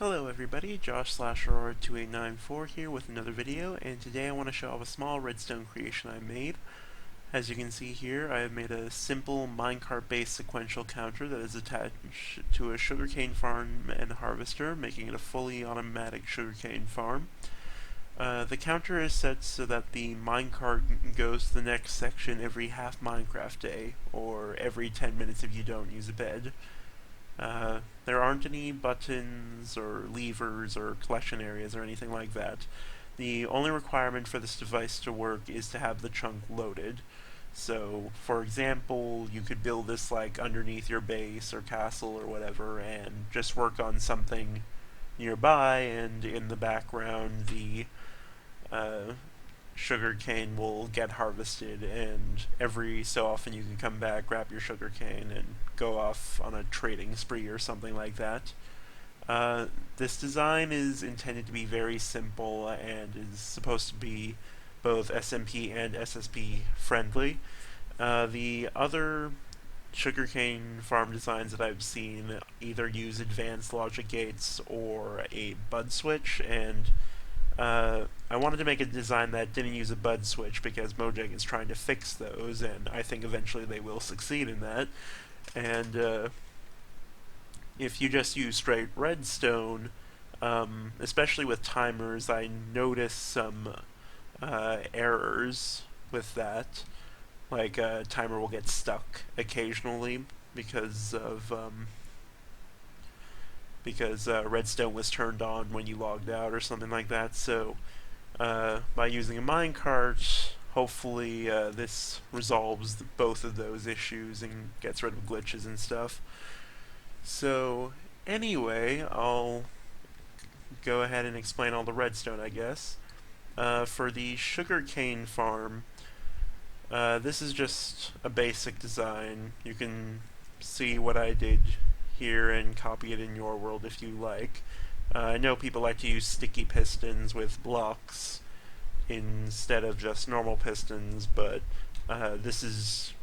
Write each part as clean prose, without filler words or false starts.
Hello everybody, Josh/Aurora2894 here with another video, and today I want to show off a small redstone creation I made. As you can see here, I have made a simple minecart-based sequential counter that is attached to a sugarcane farm and harvester, making it a fully automatic sugarcane farm. The counter is set so that the minecart goes to the next section every half Minecraft day, or every 10 minutes if you don't use a bed. There aren't any buttons or levers or collection areas or anything like that. The only requirement for this device to work is to have the chunk loaded. So, for example, you could build this like underneath your base or castle or whatever and just work on something nearby, and in the background the sugar cane will get harvested, and every so often you can come back, grab your sugar cane, and go off on a trading spree or something like that. This design is intended to be very simple and is supposed to be both SMP and SSP friendly. The other sugarcane farm designs that I've seen either use advanced logic gates or a bud switch, and I wanted to make a design that didn't use a bud switch because Mojang is trying to fix those, and I think eventually they will succeed in that. And if you just use straight redstone, especially with timers, I noticed some errors with that. Like a timer will get stuck occasionally because redstone was turned on when you logged out or something like that. So by using a minecart, hopefully this resolves both of those issues and gets rid of glitches and stuff. So anyway, I'll go ahead and explain all the redstone, I guess. For the sugarcane farm, this is just a basic design. You can see what I did here and copy it in your world if you like. I know people like to use sticky pistons with blocks instead of just normal pistons, but this is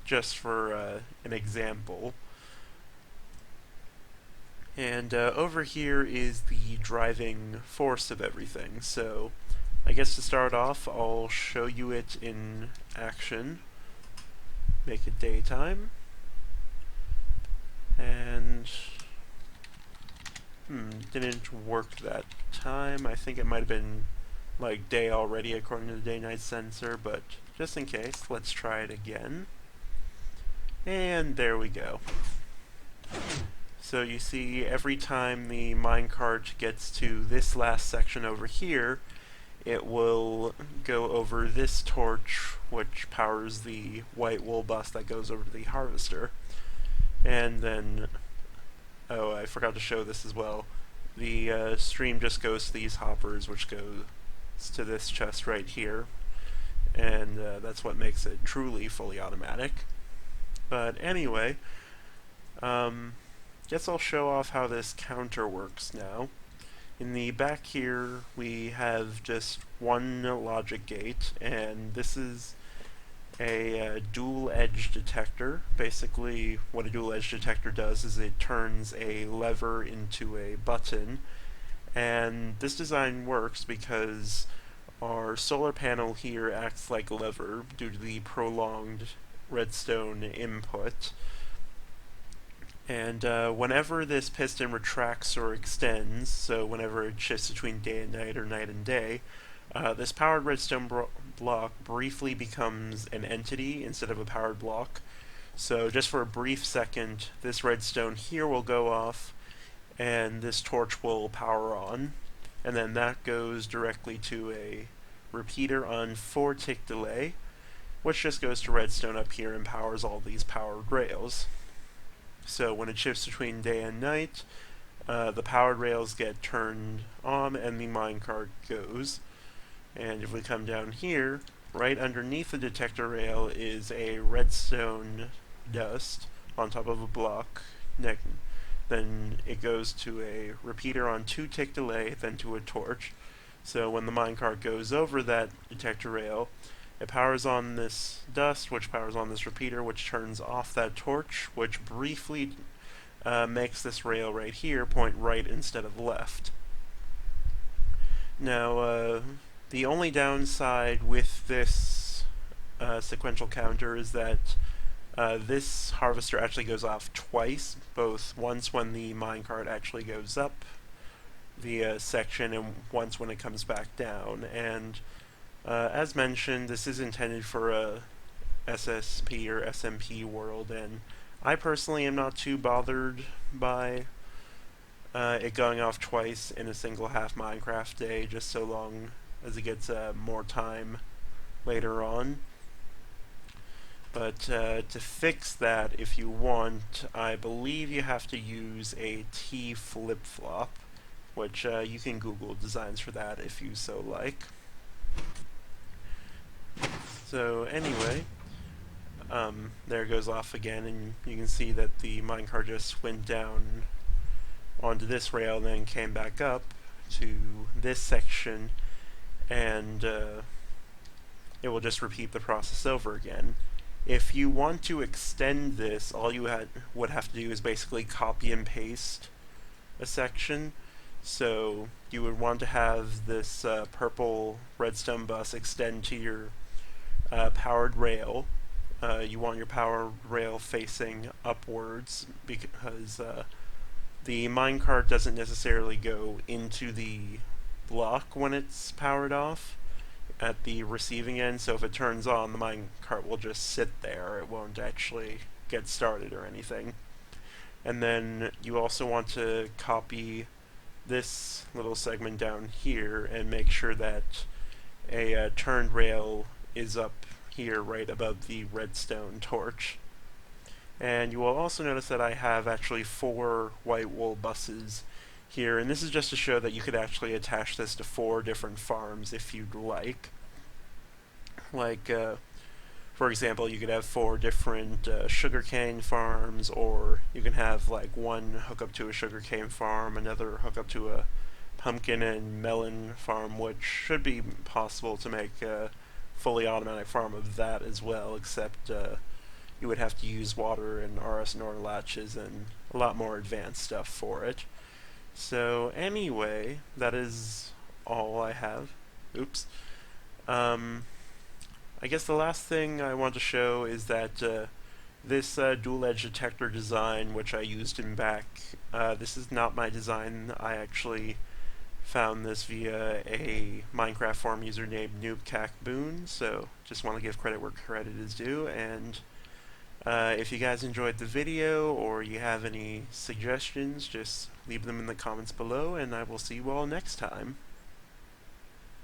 just for an example. And over here is the driving force of everything. So I guess to start off, I'll show you it in action. Make it daytime. And didn't work that time. I think it might have been like day already according to the day-night sensor, but just in case, let's try it again. And there we go. So you see, every time the minecart gets to this last section over here, it will go over this torch, which powers the white wool bus that goes over to the harvester. And then, oh, I forgot to show this as well. The stream just goes to these hoppers, which goes to this chest right here. And that's what makes it truly fully automatic. But anyway, guess I'll show off how this counter works now. In the back here, we have just one logic gate, and this is a dual edge detector. Basically, what a dual edge detector does is it turns a lever into a button, and this design works because our solar panel here acts like a lever due to the prolonged redstone input. And whenever this piston retracts or extends, so whenever it shifts between day and night or night and day, this powered redstone block briefly becomes an entity instead of a powered block. So just for a brief second, this redstone here will go off, and this torch will power on, and then that goes directly to a repeater on 4-tick delay, which just goes to redstone up here and powers all these powered rails. So when it shifts between day and night, the powered rails get turned on and the minecart goes. And if we come down here, right underneath the detector rail is a redstone dust on top of a block. Then it goes to a repeater on 2-tick delay, then to a torch. So when the minecart goes over that detector rail, it powers on this dust, which powers on this repeater, which turns off that torch, which briefly makes this rail right here point right instead of left. Now, the only downside with this sequential counter is that this harvester actually goes off twice, both once when the minecart actually goes up the section and once when it comes back down. And as mentioned, this is intended for a SSP or SMP world, and I personally am not too bothered by it going off twice in a single half Minecraft day, just so long as it gets more time later on. But to fix that, if you want, I believe you have to use a T flip-flop, which you can Google designs for that if you so like. So anyway, there it goes off again, and you can see that the minecart just went down onto this rail and then came back up to this section, and it will just repeat the process over again. If you want to extend this, all you would have to do is basically copy and paste a section. So you would want to have this purple redstone bus extend to your powered rail. You want your power rail facing upwards because the minecart doesn't necessarily go into the block when it's powered off at the receiving end, so if it turns on, the minecart will just sit there. It won't actually get started or anything. And then you also want to copy this little segment down here and make sure that a turned rail is up here right above the redstone torch. And you will also notice that I have actually 4 white wool buses here, and this is just to show that you could actually attach this to 4 different farms if you'd like. Like, for example, you could have 4 different sugarcane farms, or you can have like one hook up to a sugarcane farm, another hook up to a pumpkin and melon farm, which should be possible to make a fully automatic farm of that as well, except you would have to use water and RS NOR latches and a lot more advanced stuff for it. So anyway, that is all I have. Oops. I guess the last thing I want to show is that this dual edge detector design, which I used in back, this is not my design. I actually found this via a Minecraft forum user named NoobCacBoon, so just want to give credit where credit is due. And if you guys enjoyed the video or you have any suggestions, just leave them in the comments below, and I will see you all next time.